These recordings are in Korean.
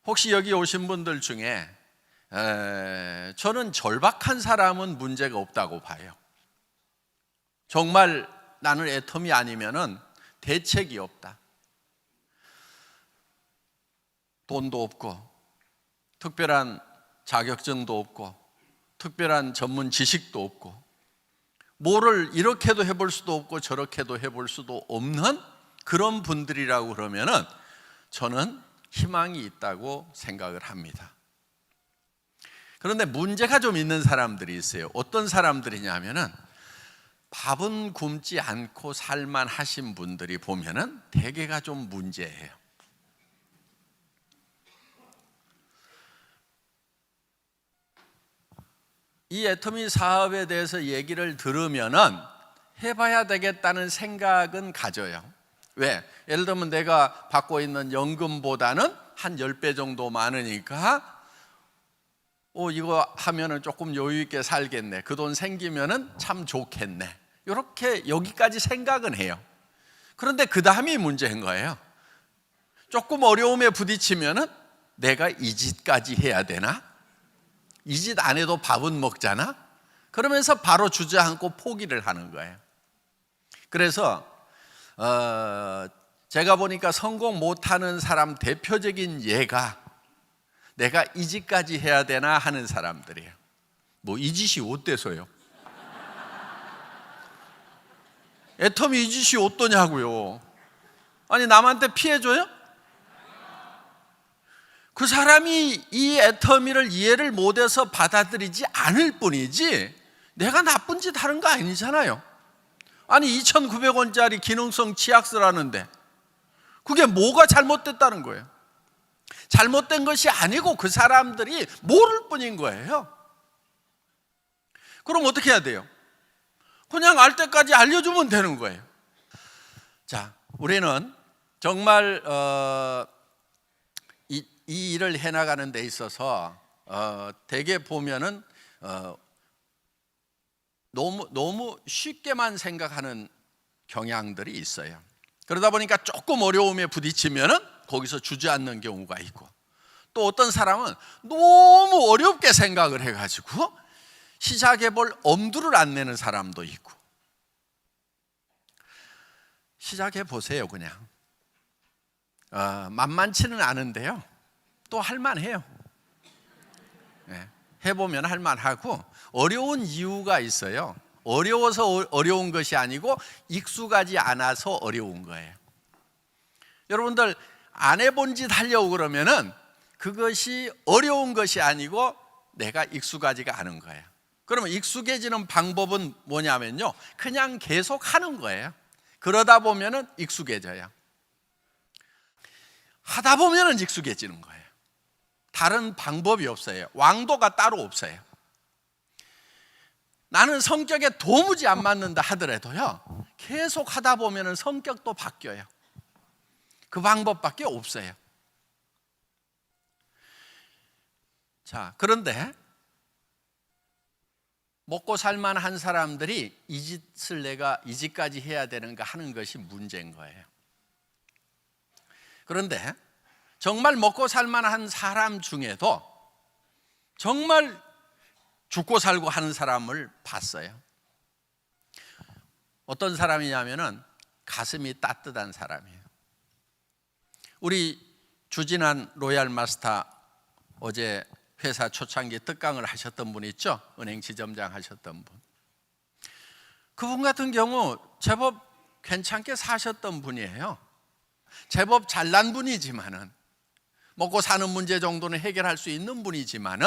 혹시 여기 오신 분들 중에 저는 절박한 사람은 문제가 없다고 봐요. 정말 나는 애텀이 아니면은 대책이 없다. 돈도 없고 특별한 자격증도 없고 특별한 전문 지식도 없고 뭐를 이렇게도 해볼 수도 없고 저렇게도 해볼 수도 없는 그런 분들이라고 그러면은 저는 희망이 있다고 생각을 합니다. 그런데 문제가 좀 있는 사람들이 있어요. 어떤 사람들이냐면은 밥은 굶지 않고 살만 하신 분들이 보면은 대개가 좀 문제예요. 이 애터미 사업에 대해서 얘기를 들으면은 해봐야 되겠다는 생각은 가져요. 왜? 예를 들면 내가 받고 있는 연금보다는 한 10배 정도 많으니까 이거 하면은 조금 여유 있게 살겠네. 그 돈 생기면은 참 좋겠네. 이렇게 여기까지 생각은 해요. 그런데 그 다음이 문제인 거예요. 조금 어려움에 부딪히면은 내가 이 짓까지 해야 되나? 이 짓 안 해도 밥은 먹잖아? 그러면서 바로 주저앉고 포기를 하는 거예요. 그래서 제가 보니까 성공 못하는 사람 대표적인 예가 내가 이 짓까지 해야 되나 하는 사람들이에요. 뭐 이 짓이 어때서요? 애텀이 이 짓이 어떠냐고요? 아니 남한테 피해줘요? 그 사람이 이 애터미를 이해를 못해서 받아들이지 않을 뿐이지 내가 나쁜 짓 하는 거 아니잖아요. 아니 2,900원짜리 기능성 치약스라는데 그게 뭐가 잘못됐다는 거예요? 잘못된 것이 아니고 그 사람들이 모를 뿐인 거예요. 그럼 어떻게 해야 돼요? 그냥 알 때까지 알려주면 되는 거예요. 자, 우리는 정말 이 일을 해나가는 데 있어서 대개 보면은 너무 쉽게만 생각하는 경향들이 있어요. 그러다 보니까 조금 어려움에 부딪히면은 거기서 주저앉는 경우가 있고, 또 어떤 사람은 너무 어렵게 생각을 해가지고 시작해 볼 엄두를 안 내는 사람도 있고. 시작해 보세요. 그냥 만만치는 않은데요, 또 할만해요. 네, 해보면 할만하고, 어려운 이유가 있어요. 어려워서 어려운 것이 아니고 익숙하지 않아서 어려운 거예요. 여러분들 안 해본 짓 하려고 그러면은 그것이 어려운 것이 아니고 내가 익숙하지가 않은 거예요. 그러면 익숙해지는 방법은 뭐냐면요, 그냥 계속 하는 거예요. 그러다 보면은 익숙해져요. 하다 보면은 익숙해지는 거예요. 다른 방법이 없어요. 왕도가 따로 없어요. 나는 성격에 도무지 안 맞는다 하더라도요, 계속 하다 보면은 성격도 바뀌어요. 그 방법밖에 없어요. 자, 그런데 먹고 살만한 사람들이 이 짓을 내가 이 짓까지 해야 되는가 하는 것이 문제인 거예요. 그런데 정말 먹고 살만한 사람 중에도 정말 죽고 살고 하는 사람을 봤어요. 어떤 사람이냐면은 가슴이 따뜻한 사람이에요. 우리 주진한 로얄 마스터 어제 회사 초창기 특강을 하셨던 분 있죠? 은행 지점장 하셨던 분. 그분 같은 경우 제법 괜찮게 사셨던 분이에요. 제법 잘난 분이지만은, 먹고 사는 문제 정도는 해결할 수 있는 분이지만은,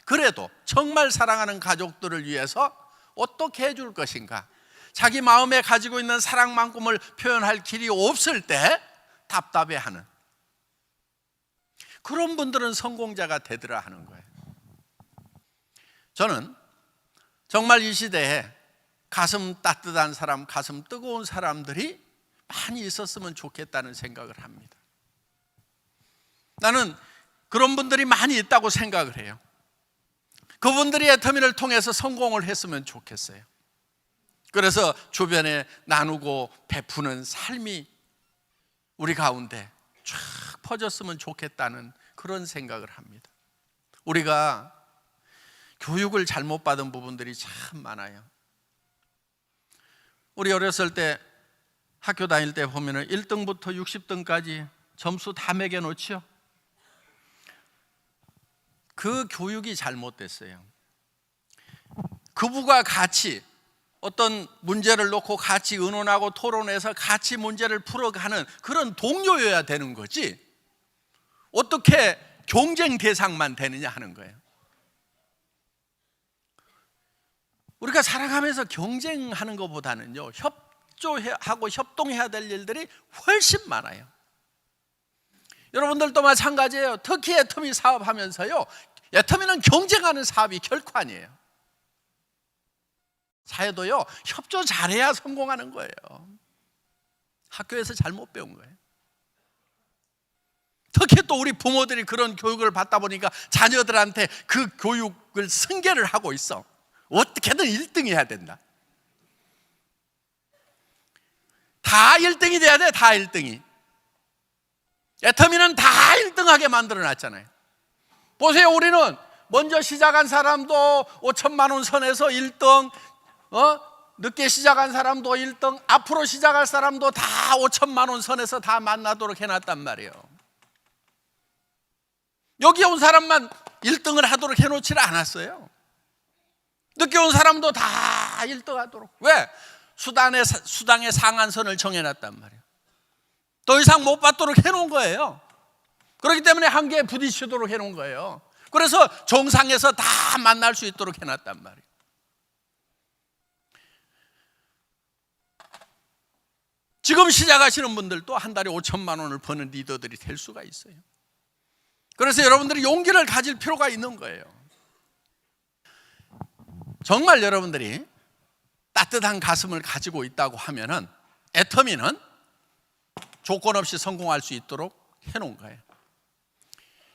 그래도 정말 사랑하는 가족들을 위해서 어떻게 해줄 것인가, 자기 마음에 가지고 있는 사랑만큼을 표현할 길이 없을 때 답답해하는 그런 분들은 성공자가 되더라 하는 거예요. 저는 정말 이 시대에 가슴 따뜻한 사람, 가슴 뜨거운 사람들이 많이 있었으면 좋겠다는 생각을 합니다. 나는 그런 분들이 많이 있다고 생각을 해요. 그분들이 애터미를 통해서 성공을 했으면 좋겠어요. 그래서 주변에 나누고 베푸는 삶이 우리 가운데 쫙 퍼졌으면 좋겠다는 그런 생각을 합니다. 우리가 교육을 잘못 받은 부분들이 참 많아요. 우리 어렸을 때 학교 다닐 때 보면은 1등부터 60등까지 점수 다 매겨놓지요. 그 교육이 잘못됐어요. 그부가 같이 어떤 문제를 놓고 같이 의논하고 토론해서 같이 문제를 풀어가는 그런 동료여야 되는 거지, 어떻게 경쟁 대상만 되느냐 하는 거예요. 우리가 살아가면서 경쟁하는 것보다는요, 협조하고 협동해야 될 일들이 훨씬 많아요. 여러분들도 마찬가지예요. 특히 애터미 사업하면서요, 애터미는 경쟁하는 사업이 결코 아니에요. 사회도요, 협조 잘해야 성공하는 거예요. 학교에서 잘못 배운 거예요. 특히 또 우리 부모들이 그런 교육을 받다 보니까 자녀들한테 그 교육을 승계를 하고 있어. 어떻게든 1등이 해야 된다. 다 1등이 돼야 돼. 다 1등이. 애터미는 다 1등하게 만들어놨잖아요. 보세요. 우리는 먼저 시작한 사람도 5천만 원 선에서 1등, 늦게 시작한 사람도 1등, 앞으로 시작할 사람도 다 5천만 원 선에서 다 만나도록 해놨단 말이에요. 여기 온 사람만 1등을 하도록 해놓지를 않았어요. 늦게 온 사람도 다 1등 하도록. 왜? 수당의 상한선을 정해놨단 말이에요. 더 이상 못 받도록 해놓은 거예요. 그렇기 때문에 한계에 부딪히도록 해놓은 거예요. 그래서 정상에서 다 만날 수 있도록 해놨단 말이에요. 지금 시작하시는 분들도 한 달에 5천만 원을 버는 리더들이 될 수가 있어요. 그래서 여러분들이 용기를 가질 필요가 있는 거예요. 정말 여러분들이 따뜻한 가슴을 가지고 있다고 하면은 애터미는 조건 없이 성공할 수 있도록 해놓은 거예요.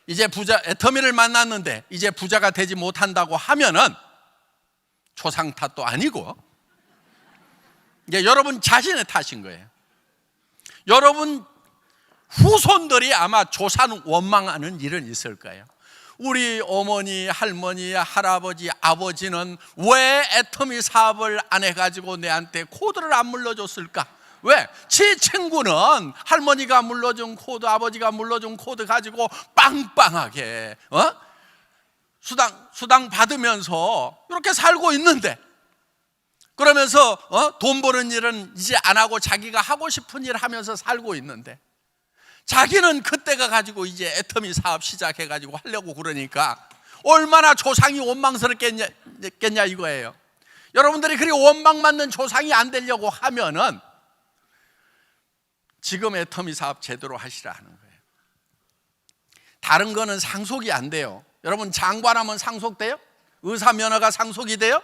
이제 애터미를 만났는데 이제 부자가 되지 못한다고 하면은 초상 탓도 아니고 이제 여러분 자신의 탓인 거예요. 여러분 후손들이 아마 조산 원망하는 일은 있을 거예요. 우리 어머니, 할머니, 할아버지, 아버지는 왜 애터미 사업을 안 해가지고 내한테 코드를 안 물려줬을까? 왜? 제 친구는 할머니가 물려준 코드, 아버지가 물려준 코드 가지고 빵빵하게 수당 받으면서 이렇게 살고 있는데, 그러면서 돈 버는 일은 이제 안 하고 자기가 하고 싶은 일 하면서 살고 있는데, 자기는 그때가 가지고 이제 애터미 사업 시작해가지고 하려고 그러니까 얼마나 조상이 원망스럽겠냐 이거예요. 여러분들이 그리 원망 맞는 조상이 안 되려고 하면은 지금 애터미 사업 제대로 하시라 하는 거예요. 다른 거는 상속이 안 돼요. 여러분, 장관하면 상속돼요? 의사 면허가 상속이 돼요?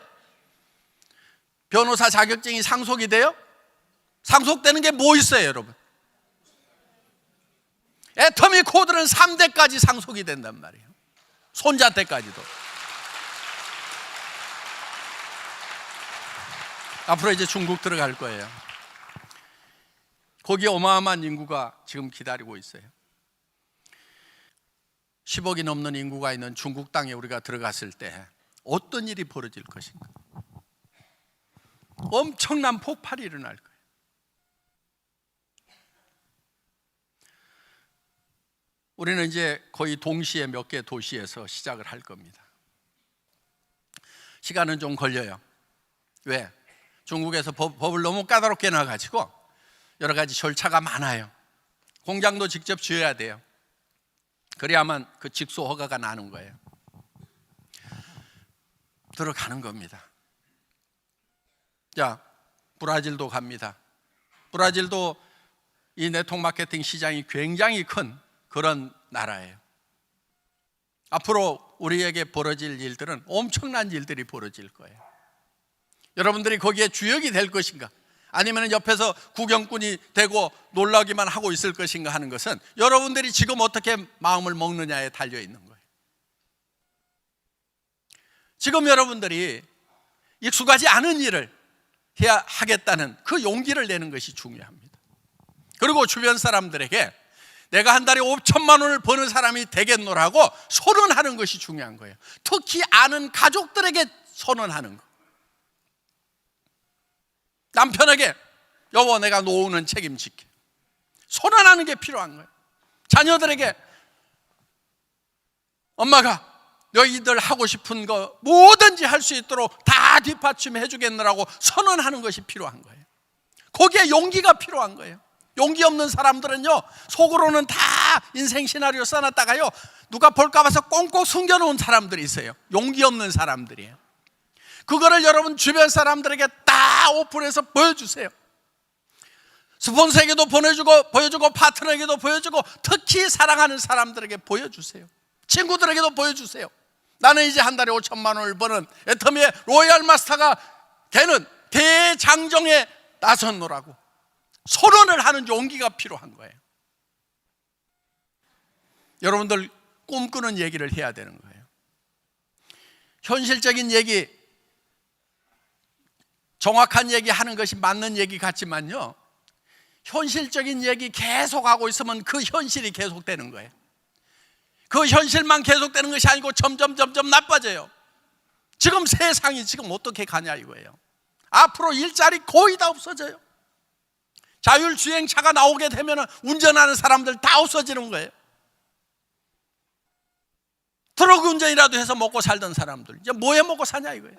변호사 자격증이 상속이 돼요? 상속되는 게 뭐 있어요, 여러분? 애터미 코드는 3대까지 상속이 된단 말이에요. 손자 때까지도. 앞으로 이제 중국 들어갈 거예요. 거기에 어마어마한 인구가 지금 기다리고 있어요. 10억이 넘는 인구가 있는 중국 땅에 우리가 들어갔을 때 어떤 일이 벌어질 것인가? 엄청난 폭발이 일어날 거예요. 우리는 이제 거의 동시에 몇 개 도시에서 시작을 할 겁니다. 시간은 좀 걸려요. 왜? 중국에서 법을 너무 까다롭게 놔가지고 여러 가지 절차가 많아요. 공장도 직접 지어야 돼요. 그래야만 그 직소 허가가 나는 거예요. 들어가는 겁니다. 자, 브라질도 갑니다. 브라질도 이 네트워크 마케팅 시장이 굉장히 큰 그런 나라예요. 앞으로 우리에게 벌어질 일들은 엄청난 일들이 벌어질 거예요. 여러분들이 거기에 주역이 될 것인가, 아니면 옆에서 구경꾼이 되고 놀라기만 하고 있을 것인가 하는 것은 여러분들이 지금 어떻게 마음을 먹느냐에 달려 있는 거예요. 지금 여러분들이 익숙하지 않은 일을 해야 하겠다는 그 용기를 내는 것이 중요합니다. 그리고 주변 사람들에게 내가 한 달에 5천만 원을 버는 사람이 되겠노라고 선언하는 것이 중요한 거예요. 특히 아는 가족들에게 선언하는 거. 남편에게 여보 내가 노후는 책임질게. 선언하는 게 필요한 거예요. 자녀들에게 엄마가 너희들 하고 싶은 거 뭐든지 할 수 있도록 다 뒷받침해 주겠느라고 선언하는 것이 필요한 거예요. 거기에 용기가 필요한 거예요. 용기 없는 사람들은요, 속으로는 다 인생 시나리오 써놨다가요, 누가 볼까 봐서 꽁꽁 숨겨놓은 사람들이 있어요. 용기 없는 사람들이에요. 그거를 여러분 주변 사람들에게 다 오픈해서 보여주세요. 스폰서에게도 보여주고 파트너에게도 보여주고 특히 사랑하는 사람들에게 보여주세요. 친구들에게도 보여주세요. 나는 이제 한 달에 5천만 원을 버는 애터미의 로얄 마스터가 되는 대장정에 나섰노라고 선언을 하는 용기가 필요한 거예요. 여러분들 꿈꾸는 얘기를 해야 되는 거예요. 현실적인 얘기, 정확한 얘기 하는 것이 맞는 얘기 같지만요, 현실적인 얘기 계속 하고 있으면 그 현실이 계속되는 거예요. 그 현실만 계속되는 것이 아니고 점점 나빠져요. 지금 세상이 지금 어떻게 가냐 이거예요. 앞으로 일자리 거의 다 없어져요. 자율주행차가 나오게 되면 운전하는 사람들 다 없어지는 거예요. 트럭 운전이라도 해서 먹고 살던 사람들 이제 뭐해 먹고 사냐 이거예요.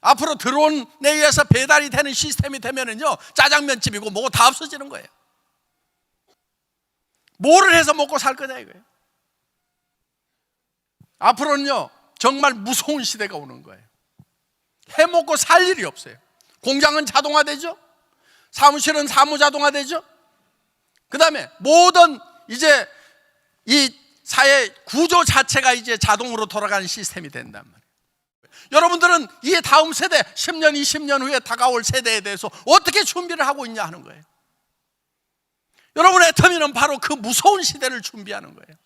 앞으로 드론에 의해서 배달이 되는 시스템이 되면은요, 짜장면집이고 뭐고 다 없어지는 거예요. 뭐를 해서 먹고 살 거냐 이거예요. 앞으로는요, 정말 무서운 시대가 오는 거예요. 해 먹고 살 일이 없어요. 공장은 자동화되죠. 사무실은 사무자동화되죠. 그 다음에 모든 이제 이 사회 구조 자체가 이제 자동으로 돌아가는 시스템이 된단 말이에요. 여러분들은 이 다음 세대 10년, 20년 후에 다가올 세대에 대해서 어떻게 준비를 하고 있냐 하는 거예요. 여러분의 애터미는 바로 그 무서운 시대를 준비하는 거예요.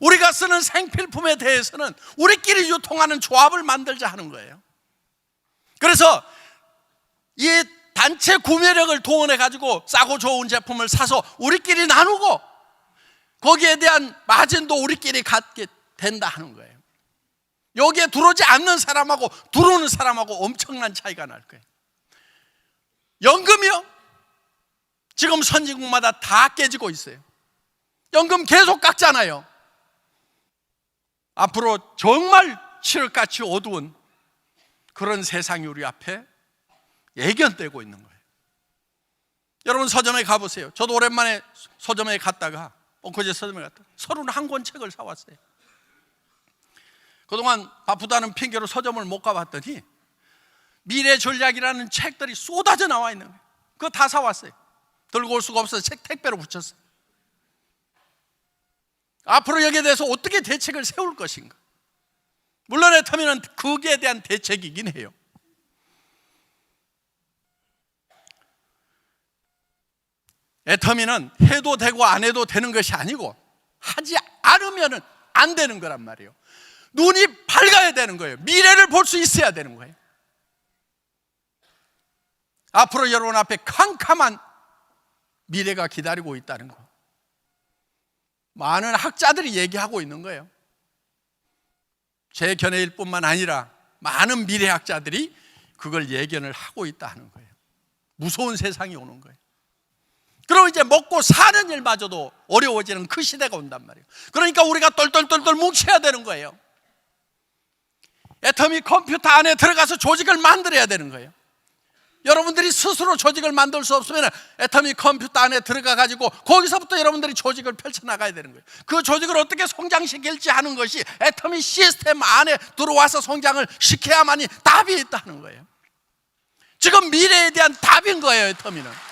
우리가 쓰는 생필품에 대해서는 우리끼리 유통하는 조합을 만들자 하는 거예요. 그래서 이 단체 구매력을 동원해 가지고 싸고 좋은 제품을 사서 우리끼리 나누고 거기에 대한 마진도 우리끼리 갖게 된다 하는 거예요. 여기에 들어오지 않는 사람하고 들어오는 사람하고 엄청난 차이가 날 거예요. 연금이요, 지금 선진국마다 다 깨지고 있어요. 연금 계속 깎잖아요. 앞으로 정말 칠흑같이 어두운 그런 세상이 우리 앞에 예견되고 있는 거예요. 여러분 서점에 가보세요. 저도 오랜만에 서점에 갔다가 엊그제 서점에 갔다가 31권 책을 사왔어요. 그동안 바쁘다는 핑계로 서점을 못 가봤더니 미래 전략이라는 책들이 쏟아져 나와 있는 거예요. 그거 다 사왔어요. 들고 올 수가 없어서 책 택배로 붙였어요. 앞으로 여기에 대해서 어떻게 대책을 세울 것인가. 물론 애터미는 거기에 대한 대책이긴 해요. 애터미는 해도 되고 안 해도 되는 것이 아니고 하지 않으면 안 되는 거란 말이에요. 눈이 밝아야 되는 거예요. 미래를 볼 수 있어야 되는 거예요. 앞으로 여러분 앞에 캄캄한 미래가 기다리고 있다는 거, 많은 학자들이 얘기하고 있는 거예요. 제 견해일 뿐만 아니라 많은 미래학자들이 그걸 예견을 하고 있다 하는 거예요. 무서운 세상이 오는 거예요. 그럼 이제 먹고 사는 일마저도 어려워지는 그 시대가 온단 말이에요. 그러니까 우리가 똘똘똘똘 뭉쳐야 되는 거예요. 애터미 컴퓨터 안에 들어가서 조직을 만들어야 되는 거예요. 여러분들이 스스로 조직을 만들 수 없으면 애터미 컴퓨터 안에 들어가 가지고 거기서부터 여러분들이 조직을 펼쳐나가야 되는 거예요. 그 조직을 어떻게 성장시킬지 하는 것이 애터미 시스템 안에 들어와서 성장을 시켜야만이 답이 있다는 거예요. 지금 미래에 대한 답인 거예요, 애터미는.